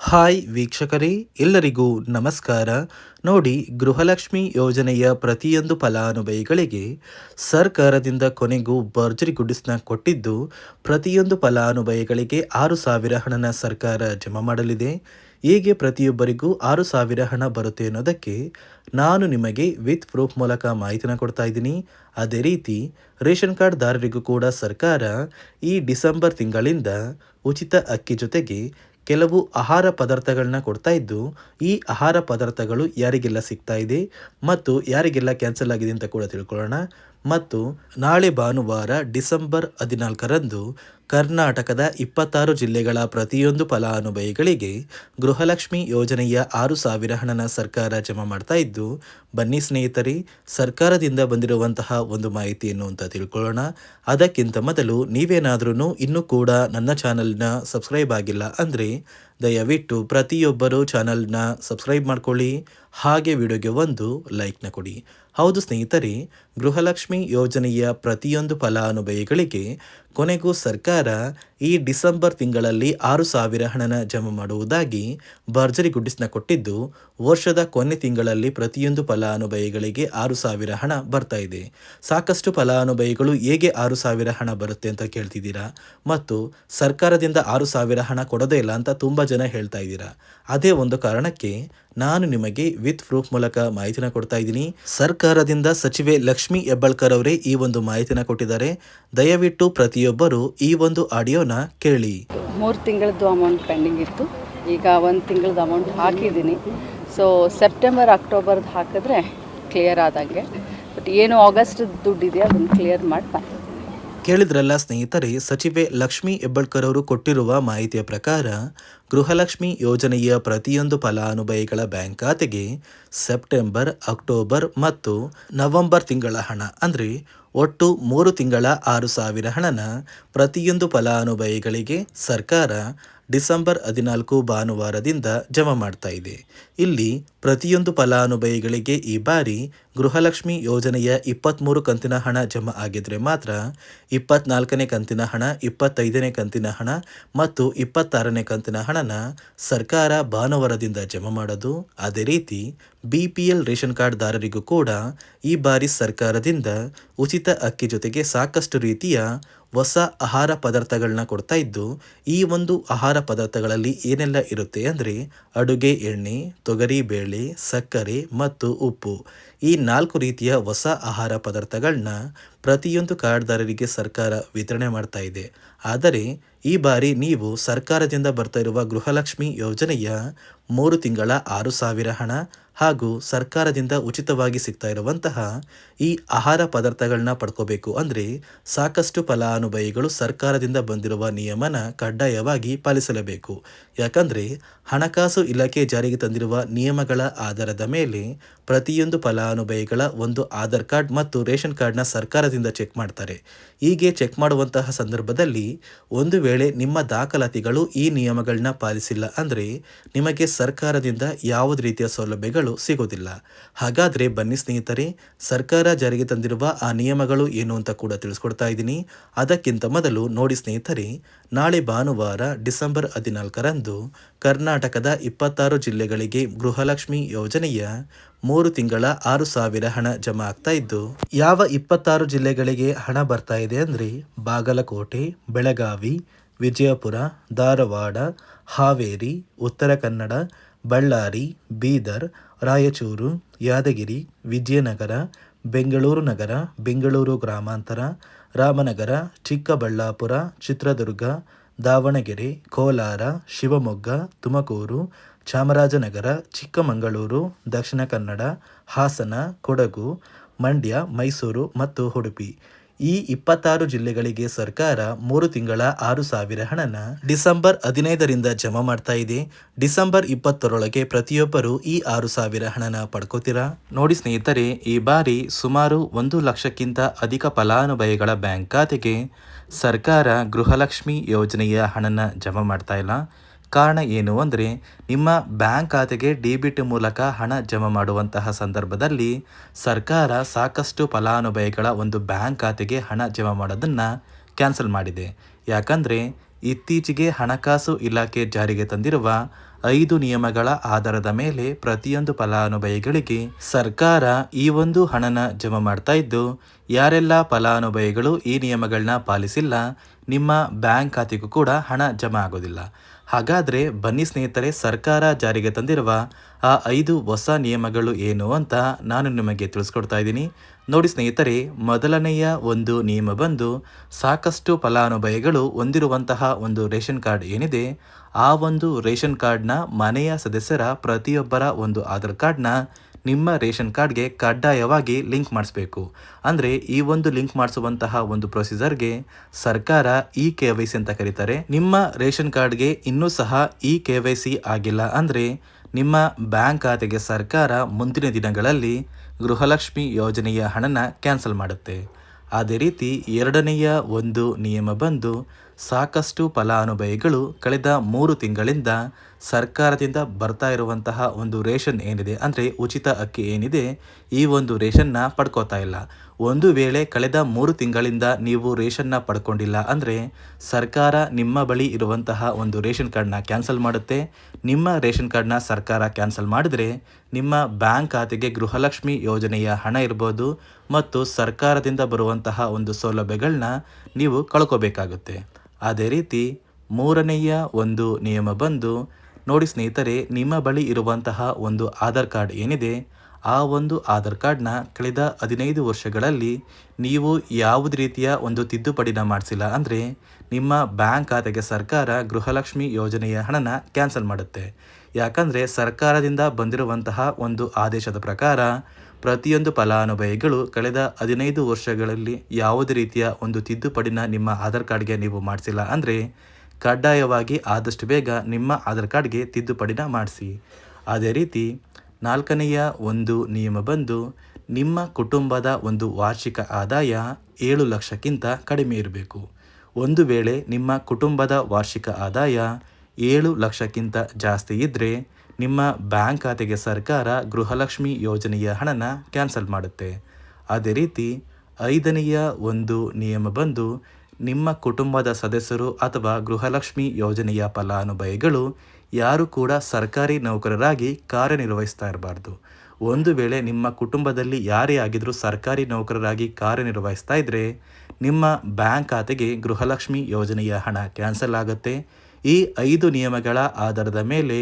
Hi ವೀಕ್ಷಕರೇ, ಎಲ್ಲರಿಗೂ ನಮಸ್ಕಾರ. ನೋಡಿ, ಗೃಹಲಕ್ಷ್ಮಿ ಯೋಜನೆಯ ಪ್ರತಿಯೊಂದು ಫಲಾನುಭವಿಗಳಿಗೆ ಸರ್ಕಾರದಿಂದ ಕೊನೆಗೂ ಭರ್ಜರಿ ಗುಡ್ಡಿಸ್ನ ಕೊಟ್ಟಿದ್ದು, ಪ್ರತಿಯೊಂದು ಫಲಾನುಭವಿಗಳಿಗೆ 6,000 ಹಣನ ಸರ್ಕಾರ ಜಮಾ ಮಾಡಲಿದೆ. ಹೇಗೆ ಪ್ರತಿಯೊಬ್ಬರಿಗೂ 6,000 ಹಣ ಬರುತ್ತೆ ಅನ್ನೋದಕ್ಕೆ ನಾನು ನಿಮಗೆ ವಿತ್ ಪ್ರೂಫ್ ಮೂಲಕ ಮಾಹಿತಿನ ಕೊಡ್ತಾ ಇದ್ದೀನಿ. ಅದೇ ರೀತಿ ರೇಷನ್ ಕಾರ್ಡ್ದಾರರಿಗೂ ಕೂಡ ಸರ್ಕಾರ ಈ ಡಿಸೆಂಬರ್ ತಿಂಗಳಿಂದ ಉಚಿತ ಅಕ್ಕಿ ಜೊತೆಗೆ ಕೆಲವು ಆಹಾರ ಪದಾರ್ಥಗಳನ್ನ ಕೊಡ್ತಾ ಇದ್ದು, ಈ ಆಹಾರ ಪದಾರ್ಥಗಳು ಯಾರಿಗೆಲ್ಲ ಸಿಗ್ತಾ ಇದೆ ಮತ್ತು ಯಾರಿಗೆಲ್ಲ ಕ್ಯಾನ್ಸಲ್ ಆಗಿದೆ ಅಂತ ಕೂಡ ತಿಳ್ಕೊಳ್ಳೋಣ. ಮತ್ತು ನಾಳೆ ಭಾನುವಾರ ಡಿಸೆಂಬರ್ 14ರಂದು ಕರ್ನಾಟಕದ 26 ಜಿಲ್ಲೆಗಳ ಪ್ರತಿಯೊಂದು ಫಲಾನುಭವಿಗಳಿಗೆ ಗೃಹಲಕ್ಷ್ಮಿ ಯೋಜನೆಯ 6,000 ಹಣನ ಸರ್ಕಾರ ಜಮಾ ಮಾಡ್ತಾ ಇದ್ದು, ಬನ್ನಿ ಸ್ನೇಹಿತರೆ, ಸರ್ಕಾರದಿಂದ ಬಂದಿರುವಂತಹ ಒಂದು ಮಾಹಿತಿಯನ್ನು ಅಂತ ತಿಳ್ಕೊಳ್ಳೋಣ. ಅದಕ್ಕಿಂತ ಮೊದಲು ನೀವೇನಾದ್ರೂ ಇನ್ನೂ ಕೂಡ ನನ್ನ ಚಾನಲ್ನ ಸಬ್ಸ್ಕ್ರೈಬ್ ಆಗಿಲ್ಲ ಅಂದರೆ ದಯವಿಟ್ಟು ಪ್ರತಿಯೊಬ್ಬರು ಚಾನಲ್ನ ಸಬ್ಸ್ಕ್ರೈಬ್ ಮಾಡ್ಕೊಳ್ಳಿ, ಹಾಗೆ ವಿಡಿಯೋಗೆ ಒಂದು ಲೈಕ್ನ ಕೊಡಿ. ಹೌದು ಸ್ನೇಹಿತರೆ, ಗೃಹಲಕ್ಷ್ಮಿ ಯೋಜನೆಯ ಪ್ರತಿಯೊಂದು ಫಲಾನುಭವಿಗಳಿಗೆ ಕೊನೆಗೂ ಸರ್ಕಾರ ಈ ಡಿಸೆಂಬರ್ ತಿಂಗಳಲ್ಲಿ 6,000 ಹಣನ ಜಮಾ ಮಾಡುವುದಾಗಿ ಭರ್ಜರಿ ಗುಡ್ಡಿಸ್ನ ಕೊಟ್ಟಿದ್ದು, ವರ್ಷದ ಕೊನೆ ತಿಂಗಳಲ್ಲಿ ಪ್ರತಿಯೊಂದು ಫಲಾನುಭವಿಗಳಿಗೆ 6,000 ಹಣ ಬರ್ತಾ ಇದೆ. ಸಾಕಷ್ಟು ಫಲಾನುಭವಿಗಳು ಹೇಗೆ 6,000 ಹಣ ಬರುತ್ತೆ ಅಂತ ಕೇಳ್ತಿದ್ದೀರಾ, ಮತ್ತು ಸರ್ಕಾರದಿಂದ 6,000 ಹಣ ಕೊಡೋದೇ ಇಲ್ಲ ಅಂತ ತುಂಬ ಜನ ಹೇಳ್ತಾ ಇದ್ದೀರಾ. ಅದೇ ಒಂದು ಕಾರಣಕ್ಕೆ ನಾನು ನಿಮಗೆ ವಿತ್ ಪ್ರೂಫ್ ಮೂಲಕ ಮಾಹಿತಿನ ಕೊಡ್ತಾ ಇದ್ದೀನಿ. ಸರ್ಕಾರದಿಂದ ಸಚಿವೆ ಲಕ್ಷ್ಮಿ ಹೆಬ್ಬಾಳ್ಕರ್ ಅವರೇ ಈ ಒಂದು ಮಾಹಿತಿನ ಕೊಟ್ಟಿದ್ದಾರೆ. ದಯವಿಟ್ಟು ಪ್ರತಿಯೊಬ್ಬರು ಈ ಒಂದು ಆಡಿಯೋನ ಕೇಳಿ. 3 ತಿಂಗಳದ್ದು ಅಮೌಂಟ್ ಪೆಂಡಿಂಗ್ ಇತ್ತು. ಈಗ 1 ತಿಂಗಳದ್ದು ಅಮೌಂಟ್ ಹಾಕಿದ್ದೀನಿ. ಸೊ ಸೆಪ್ಟೆಂಬರ್ ಅಕ್ಟೋಬರ್ದು ಹಾಕಿದ್ರೆ ಕ್ಲಿಯರ್ ಆದಂಗೆ. ಬಟ್ ಏನು ಆಗಸ್ಟ್ ದುಡ್ಡಿದೆ ಅದನ್ನು ಕ್ಲಿಯರ್ ಮಾಡಿ ಕೇಳಿದ್ರಲ್ಲ ಸ್ನೇಹಿತರೆ, ಸಚಿವೆ ಲಕ್ಷ್ಮಿ ಹೆಬ್ಬಾಳ್ಕರ್ ಅವರು ಕೊಟ್ಟಿರುವ ಮಾಹಿತಿಯ ಪ್ರಕಾರ ಗೃಹಲಕ್ಷ್ಮಿ ಯೋಜನೆಯ ಪ್ರತಿಯೊಂದು ಫಲಾನುಭವಿಗಳ ಬ್ಯಾಂಕ್ ಖಾತೆಗೆ ಸೆಪ್ಟೆಂಬರ್, ಅಕ್ಟೋಬರ್ ಮತ್ತು ನವೆಂಬರ್ ತಿಂಗಳ ಹಣ ಅಂದರೆ ಒಟ್ಟು 3 ತಿಂಗಳ 6,000 ಹಣನ ಪ್ರತಿಯೊಂದು ಫಲಾನುಭವಿಗಳಿಗೆ ಸರ್ಕಾರ ಡಿಸೆಂಬರ್ 14 ಭಾನುವಾರದಿಂದ ಜಮಾ ಮಾಡ್ತಾ ಇದೆ. ಇಲ್ಲಿ ಪ್ರತಿಯೊಂದು ಫಲಾನುಭವಿಗಳಿಗೆ ಈ ಬಾರಿ ಗೃಹಲಕ್ಷ್ಮಿ ಯೋಜನೆಯ 23 ಕಂತಿನ ಹಣ ಜಮಾ ಆಗಿದ್ರೆ ಮಾತ್ರ 24ನೇ ಕಂತಿನ ಹಣ, 25ನೇ ಕಂತಿನ ಹಣ ಮತ್ತು 26ನೇ ಕಂತಿನ ಹಣನ ಸರ್ಕಾರ ಭಾನುವಾರದಿಂದ ಜಮಾ ಮಾಡೋದು. ಅದೇ ರೀತಿ BPL ರೇಷನ್ ಕಾರ್ಡ್ದಾರರಿಗೂ ಕೂಡ ಈ ಬಾರಿ ಸರ್ಕಾರದಿಂದ ಉಚಿತ ಅಕ್ಕಿ ಜೊತೆಗೆ ಸಾಕಷ್ಟು ರೀತಿಯ ಹೊಸ ಆಹಾರ ಪದಾರ್ಥಗಳನ್ನ ಕೊಡ್ತಾ ಇದ್ದು, ಈ ಒಂದು ಆಹಾರ ಪದಾರ್ಥಗಳಲ್ಲಿ ಏನೆಲ್ಲ ಇರುತ್ತೆ ಅಂದರೆ ಅಡುಗೆ ಎಣ್ಣೆ, ತೊಗರಿ ಬೇಳೆ, ಸಕ್ಕರೆ ಮತ್ತು ಉಪ್ಪು, ಈ 4 ರೀತಿಯ ಹೊಸ ಆಹಾರ ಪದಾರ್ಥಗಳನ್ನ ಪ್ರತಿಯೊಂದು ಕಾರ್ಡ್ದಾರರಿಗೆ ಸರ್ಕಾರ ವಿತರಣೆ ಮಾಡ್ತಾ ಇದೆ. ಆದರೆ ಈ ಬಾರಿ ನೀವು ಸರ್ಕಾರದಿಂದ ಬರ್ತಾ ಇರುವ ಗೃಹಲಕ್ಷ್ಮಿ ಯೋಜನೆಯ 3 ತಿಂಗಳ 6,000 ಹಣ ಹಾಗೂ ಸರ್ಕಾರದಿಂದ ಉಚಿತವಾಗಿ ಸಿಗ್ತಾ ಇರುವಂತಹ ಈ ಆಹಾರ ಪದಾರ್ಥಗಳನ್ನ ಪಡ್ಕೋಬೇಕು ಅಂದರೆ ಸಾಕಷ್ಟು ಫಲಾನುಭವಿಗಳು ಸರ್ಕಾರದಿಂದ ಬಂದಿರುವ ನಿಯಮನ ಕಡ್ಡಾಯವಾಗಿ ಪಾಲಿಸಲೇಬೇಕು. ಯಾಕಂದರೆ ಹಣಕಾಸು ಇಲಾಖೆ ಜಾರಿಗೆ ತಂದಿರುವ ನಿಯಮಗಳ ಆಧಾರದ ಮೇಲೆ ಪ್ರತಿಯೊಂದು ಫಲಾನುಭವಿಗಳ ಒಂದು ಆಧಾರ್ ಕಾರ್ಡ್ ಮತ್ತು ರೇಷನ್ ಕಾರ್ಡ್ನ ಸರ್ಕಾರದಿಂದ ಚೆಕ್ ಮಾಡ್ತಾರೆ. ಹೀಗೆ ಚೆಕ್ ಮಾಡುವಂತಹ ಸಂದರ್ಭದಲ್ಲಿ ಒಂದು ವೇಳೆ ನಿಮ್ಮ ದಾಖಲಾತಿಗಳು ಈ ನಿಯಮಗಳನ್ನ ಪಾಲಿಸಿಲ್ಲ ಅಂದರೆ ನಿಮಗೆ ಸರ್ಕಾರದಿಂದ ಯಾವುದೇ ರೀತಿಯ ಸೌಲಭ್ಯಗಳು ಸಿಗೋದಿಲ್ಲ. ಹಾಗಾದರೆ ಬನ್ನಿ ಸ್ನೇಹಿತರೆ, ಸರ್ಕಾರ ಜಾರಿಗೆ ತಂದಿರುವ ಆ ನಿಯಮಗಳು ಏನು ಅಂತ ಕೂಡ ತಿಳಿಸ್ಕೊಡ್ತಾ ಇದ್ದೀನಿ. ಅದಕ್ಕಿಂತ ಮೊದಲು ನೋಡಿ ಸ್ನೇಹಿತರೆ, ನಾಳೆ ಭಾನುವಾರ ಡಿಸೆಂಬರ್ 14ರಂದು ಕರ್ನಾಟಕದ 26 ಜಿಲ್ಲೆಗಳಿಗೆ ಗೃಹಲಕ್ಷ್ಮಿ ಯೋಜನೆಯ 3 ತಿಂಗಳ 6,000 ಹಣ ಜಮಾ ಆಗ್ತಾ ಇದ್ದು, ಯಾವ 26 ಜಿಲ್ಲೆಗಳಿಗೆ ಹಣ ಬರ್ತಾ ಇದೆ ಅಂದರೆ ಬಾಗಲಕೋಟೆ, ಬೆಳಗಾವಿ, ವಿಜಯಪುರ, ಧಾರವಾಡ, ಹಾವೇರಿ, ಉತ್ತರ ಕನ್ನಡ, ಬಳ್ಳಾರಿ, ಬೀದರ್, ರಾಯಚೂರು, ಯಾದಗಿರಿ, ವಿಜಯನಗರ, ಬೆಂಗಳೂರು ನಗರ, ಬೆಂಗಳೂರು ಗ್ರಾಮಾಂತರ, ರಾಮನಗರ, ಚಿಕ್ಕಬಳ್ಳಾಪುರ, ಚಿತ್ರದುರ್ಗ, ದಾವಣಗೆರೆ, ಕೋಲಾರ, ಶಿವಮೊಗ್ಗ, ತುಮಕೂರು, ಚಾಮರಾಜನಗರ, ಚಿಕ್ಕಮಗಳೂರು, ದಕ್ಷಿಣ ಕನ್ನಡ, ಹಾಸನ, ಕೊಡಗು, ಮಂಡ್ಯ, ಮೈಸೂರು ಮತ್ತು ಉಡುಪಿ, ಈ 26 ಜಿಲ್ಲೆಗಳಿಗೆ ಸರ್ಕಾರ 3 ತಿಂಗಳ 6,000 ಹಣನ ಡಿಸೆಂಬರ್ 15ರಿಂದ ಜಮಾ ಮಾಡ್ತಾ ಇದೆ. ಡಿಸೆಂಬರ್ 20ರೊಳಗೆ ಪ್ರತಿಯೊಬ್ಬರು ಈ 6,000 ಹಣನ ಪಡ್ಕೋತೀರಾ. ನೋಡಿ ಸ್ನೇಹಿತರೆ, ಈ ಬಾರಿ ಸುಮಾರು 1 ಲಕ್ಷಕ್ಕಿಂತ ಅಧಿಕ ಫಲಾನುಭವಿಗಳ ಬ್ಯಾಂಕ್ ಖಾತೆಗೆ ಸರ್ಕಾರ ಗೃಹಲಕ್ಷ್ಮಿ ಯೋಜನೆಯ ಹಣನ ಜಮಾ ಮಾಡ್ತಾ ಇಲ್ಲ. ಕಾರಣ ಏನು ಅಂದರೆ ನಿಮ್ಮ ಬ್ಯಾಂಕ್ ಖಾತೆಗೆ ಡೆಬಿಟ್ ಮೂಲಕ ಹಣ ಜಮಾ ಮಾಡುವಂತಹ ಸಂದರ್ಭದಲ್ಲಿ ಸರ್ಕಾರ ಸಾಕಷ್ಟು ಫಲಾನುಭವಿಗಳ ಒಂದು ಬ್ಯಾಂಕ್ ಖಾತೆಗೆ ಹಣ ಜಮಾ ಮಾಡೋದನ್ನು ಕ್ಯಾನ್ಸಲ್ ಮಾಡಿದೆ. ಯಾಕಂದರೆ ಇತ್ತೀಚೆಗೆ ಹಣಕಾಸು ಇಲಾಖೆ ಜಾರಿಗೆ ತಂದಿರುವ 5 ನಿಯಮಗಳ ಆಧಾರದ ಮೇಲೆ ಪ್ರತಿಯೊಂದು ಫಲಾನುಭವಿಗಳಿಗೆ ಸರ್ಕಾರ ಈ ಒಂದು ಹಣನ ಜಮಾ ಮಾಡ್ತಾ ಇದ್ದು, ಯಾರೆಲ್ಲ ಫಲಾನುಭವಿಗಳು ಈ ನಿಯಮಗಳನ್ನ ಪಾಲಿಸಿಲ್ಲ, ನಿಮ್ಮ ಬ್ಯಾಂಕ್ ಖಾತೆಗೂ ಕೂಡ ಹಣ ಜಮಾ ಆಗೋದಿಲ್ಲ. ಹಾಗಾದರೆ ಬನ್ನಿ ಸ್ನೇಹಿತರೆ, ಸರ್ಕಾರ ಜಾರಿಗೆ ತಂದಿರುವ ಆ 5 ಹೊಸ ನಿಯಮಗಳು ಏನು ಅಂತ ನಾನು ನಿಮಗೆ ತಿಳಿಸ್ಕೊಡ್ತಾ ಇದ್ದೀನಿ. ನೋಡಿ ಸ್ನೇಹಿತರೆ, ಮೊದಲನೆಯ ಒಂದು ನಿಯಮ ಬಂದು, ಸಾಕಷ್ಟು ಫಲಾನುಭವಿಗಳು ಹೊಂದಿರುವಂತಹ ಒಂದು ರೇಷನ್ ಕಾರ್ಡ್ ಏನಿದೆ, ಆ ಒಂದು ರೇಷನ್ ಕಾರ್ಡ್ನ ಮನೆಯ ಸದಸ್ಯರ ಪ್ರತಿಯೊಬ್ಬರ ಒಂದು ಆಧಾರ್ ಕಾರ್ಡ್ನ ನಿಮ್ಮ ರೇಷನ್ ಕಾರ್ಡ್ಗೆ ಕಡ್ಡಾಯವಾಗಿ ಲಿಂಕ್ ಮಾಡಿಸ್ಬೇಕು. ಅಂದರೆ ಈ ಒಂದು ಲಿಂಕ್ ಮಾಡಿಸುವಂತಹ ಒಂದು ಪ್ರೊಸೀಜರ್ಗೆ ಸರ್ಕಾರ KYC ಅಂತ ಕರೀತಾರೆ. ನಿಮ್ಮ ರೇಷನ್ ಕಾರ್ಡ್ಗೆ ಇನ್ನೂ ಸಹ KYC ಆಗಿಲ್ಲ ಅಂದರೆ ನಿಮ್ಮ ಬ್ಯಾಂಕ್ ಖಾತೆಗೆ ಸರ್ಕಾರ ಮುಂದಿನ ದಿನಗಳಲ್ಲಿ ಗೃಹಲಕ್ಷ್ಮಿ ಯೋಜನೆಯ ಹಣನ ಕ್ಯಾನ್ಸಲ್ ಮಾಡುತ್ತೆ. ಅದೇ ರೀತಿ ಎರಡನೆಯ ಒಂದು ನಿಯಮ ಬಂದು, ಸಾಕಷ್ಟು ಫಲಾನುಭವಿಗಳು ಕಳೆದ 3 ತಿಂಗಳಿಂದ ಸರ್ಕಾರದಿಂದ ಬರ್ತಾ ಇರುವಂತಹ ಒಂದು ರೇಷನ್ ಏನಿದೆ, ಅಂದರೆ ಉಚಿತ ಅಕ್ಕಿ ಏನಿದೆ, ಈ ಒಂದು ರೇಷನ್ನ ಪಡ್ಕೋತಾ ಇಲ್ಲ. ಒಂದು ವೇಳೆ ಕಳೆದ 3 ತಿಂಗಳಿಂದ ನೀವು ರೇಷನ್ನ ಪಡ್ಕೊಂಡಿಲ್ಲ ಅಂದರೆ ಸರ್ಕಾರ ನಿಮ್ಮ ಬಳಿ ಇರುವಂತಹ ಒಂದು ರೇಷನ್ ಕಾರ್ಡ್ನ ಕ್ಯಾನ್ಸಲ್ ಮಾಡುತ್ತೆ. ನಿಮ್ಮ ರೇಷನ್ ಕಾರ್ಡ್ನ ಸರ್ಕಾರ ಕ್ಯಾನ್ಸಲ್ ಮಾಡಿದ್ರೆ ನಿಮ್ಮ ಬ್ಯಾಂಕ್ ಖಾತೆಗೆ ಗೃಹಲಕ್ಷ್ಮಿ ಯೋಜನೆಯ ಹಣ ಇರ್ಬೋದು ಮತ್ತು ಸರ್ಕಾರದಿಂದ ಬರುವಂತಹ ಒಂದು ಸೌಲಭ್ಯಗಳನ್ನ ನೀವು ಕಳ್ಕೋಬೇಕಾಗುತ್ತೆ. ಅದೇ ರೀತಿ ಮೂರನೆಯ ಒಂದು ನಿಯಮ ಬಂದು, ನೋಡಿ ಸ್ನೇಹಿತರೆ, ನಿಮ್ಮ ಬಳಿ ಇರುವಂತಹ ಒಂದು ಆಧಾರ್ ಕಾರ್ಡ್ ಏನಿದೆ, ಆ ಒಂದು ಆಧಾರ್ ಕಾರ್ಡ್ನ ಕಳೆದ 15 ವರ್ಷಗಳಲ್ಲಿ ನೀವು ಯಾವುದೇ ರೀತಿಯ ಒಂದು ತಿದ್ದುಪಡಿನ ಮಾಡಿಸಿಲ್ಲ ಅಂದರೆ ನಿಮ್ಮ ಬ್ಯಾಂಕ್ ಖಾತೆಗೆ ಸರ್ಕಾರ ಗೃಹಲಕ್ಷ್ಮಿ ಯೋಜನೆಯ ಹಣನ ಕ್ಯಾನ್ಸಲ್ ಮಾಡುತ್ತೆ. ಯಾಕಂದರೆ ಸರ್ಕಾರದಿಂದ ಬಂದಿರುವಂತಹ ಒಂದು ಆದೇಶದ ಪ್ರಕಾರ ಪ್ರತಿಯೊಂದು ಫಲಾನುಭವಿಗಳು ಕಳೆದ 15 ವರ್ಷಗಳಲ್ಲಿ ಯಾವುದೇ ರೀತಿಯ ಒಂದು ತಿದ್ದುಪಡಿನ ನಿಮ್ಮ ಆಧಾರ್ ಕಾರ್ಡ್ಗೆ ನೀವು ಮಾಡಿಸಿಲ್ಲ ಅಂದರೆ ಕಡ್ಡಾಯವಾಗಿ ಆದಷ್ಟು ಬೇಗ ನಿಮ್ಮ ಆಧಾರ್ ಕಾರ್ಡ್ಗೆ ತಿದ್ದುಪಡಿನ ಮಾಡಿಸಿ. ಅದೇ ರೀತಿ ನಾಲ್ಕನೆಯ ಒಂದು ನಿಯಮ ಬಂದು, ನಿಮ್ಮ ಕುಟುಂಬದ ಒಂದು ವಾರ್ಷಿಕ ಆದಾಯ 7 ಲಕ್ಷಕ್ಕಿಂತ ಕಡಿಮೆ ಇರಬೇಕು. ಒಂದು ವೇಳೆ ನಿಮ್ಮ ಕುಟುಂಬದ ವಾರ್ಷಿಕ ಆದಾಯ 7 ಲಕ್ಷಕ್ಕಿಂತ ಜಾಸ್ತಿ ಇದ್ದರೆ ನಿಮ್ಮ ಬ್ಯಾಂಕ್ ಖಾತೆಗೆ ಸರ್ಕಾರ ಗೃಹಲಕ್ಷ್ಮಿ ಯೋಜನೆಯ ಹಣನ ಕ್ಯಾನ್ಸಲ್ ಮಾಡುತ್ತೆ. ಅದೇ ರೀತಿ ಐದನೆಯ ಒಂದು ನಿಯಮ ಬಂದು, ನಿಮ್ಮ ಕುಟುಂಬದ ಸದಸ್ಯರು ಅಥವಾ ಗೃಹಲಕ್ಷ್ಮಿ ಯೋಜನೆಯ ಫಲಾನುಭವಿಗಳು ಯಾರು ಕೂಡ ಸರ್ಕಾರಿ ನೌಕರರಾಗಿ ಕಾರ್ಯನಿರ್ವಹಿಸ್ತಾ ಇರಬಾರ್ದು. ಒಂದು ವೇಳೆ ನಿಮ್ಮ ಕುಟುಂಬದಲ್ಲಿ ಯಾರೇ ಆಗಿದ್ರೂ ಸರ್ಕಾರಿ ನೌಕರರಾಗಿ ಕಾರ್ಯನಿರ್ವಹಿಸ್ತಾ ಇದ್ದರೆ ನಿಮ್ಮ ಬ್ಯಾಂಕ್ ಖಾತೆಗೆ ಗೃಹಲಕ್ಷ್ಮಿ ಯೋಜನೆಯ ಹಣ ಕ್ಯಾನ್ಸಲ್ ಆಗುತ್ತೆ. ಈ 5 ನಿಯಮಗಳ ಆಧಾರದ ಮೇಲೆ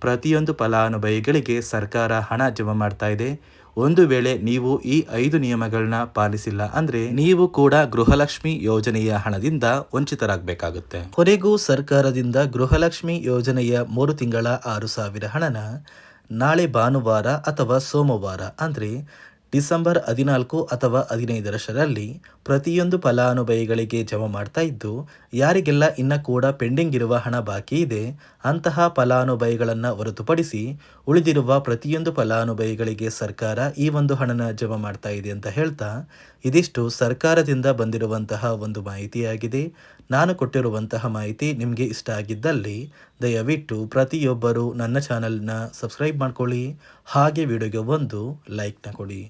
ಪ್ರತಿಯೊಂದು ಫಲಾನುಭವಿಗಳಿಗೆ ಸರ್ಕಾರ ಹಣ ಜಮಾ ಮಾಡ್ತಾ ಇದೆ. ಒಂದು ವೇಳೆ ನೀವು ಈ 5 ನಿಯಮಗಳನ್ನ ಪಾಲಿಸಿಲ್ಲ ಅಂದರೆ ನೀವು ಕೂಡ ಗೃಹಲಕ್ಷ್ಮಿ ಯೋಜನೆಯ ಹಣದಿಂದ ವಂಚಿತರಾಗಬೇಕಾಗುತ್ತೆ. ಕೊನೆಗೂ ಸರ್ಕಾರದಿಂದ ಗೃಹಲಕ್ಷ್ಮಿ ಯೋಜನೆಯ 3 ತಿಂಗಳ 6,000 ಹಣನ ನಾಳೆ ಭಾನುವಾರ ಅಥವಾ ಸೋಮವಾರ ಅಂದರೆ ಡಿಸೆಂಬರ್ 14 ಅಥವಾ 15ರಲ್ಲಿ ಪ್ರತಿಯೊಂದು ಫಲಾನುಭವಿಗಳಿಗೆ ಜಮಾ ಮಾಡ್ತಾ ಇದ್ದು, ಯಾರಿಗೆಲ್ಲ ಇನ್ನು ಕೂಡ ಪೆಂಡಿಂಗ್ ಇರುವ ಹಣ ಬಾಕಿ ಇದೆ ಅಂತಹ ಫಲಾನುಭವಿಗಳನ್ನು ಹೊರತುಪಡಿಸಿ ಉಳಿದಿರುವ ಪ್ರತಿಯೊಂದು ಫಲಾನುಭವಿಗಳಿಗೆ ಸರ್ಕಾರ ಈ ಒಂದು ಹಣನ ಜಮಾ ಮಾಡ್ತಾ ಇದೆ ಅಂತ ಹೇಳ್ತಾ, ಇದಿಷ್ಟು ಸರ್ಕಾರದಿಂದ ಬಂದಿರುವಂತಹ ಒಂದು ಮಾಹಿತಿಯಾಗಿದೆ. ನಾನು ಕೊಟ್ಟಿರುವಂತಹ ಮಾಹಿತಿ ನಿಮಗೆ ಇಷ್ಟ ಆಗಿದ್ದಲ್ಲಿ ದಯವಿಟ್ಟು ಪ್ರತಿಯೊಬ್ಬರು ನನ್ನ ಚಾನಲ್ನ ಸಬ್ಸ್ಕ್ರೈಬ್ ಮಾಡ್ಕೊಳ್ಳಿ, ಹಾಗೆ ವಿಡಿಯೋಗೆ ಒಂದು ಲೈಕ್ನ ಕೊಡಿ.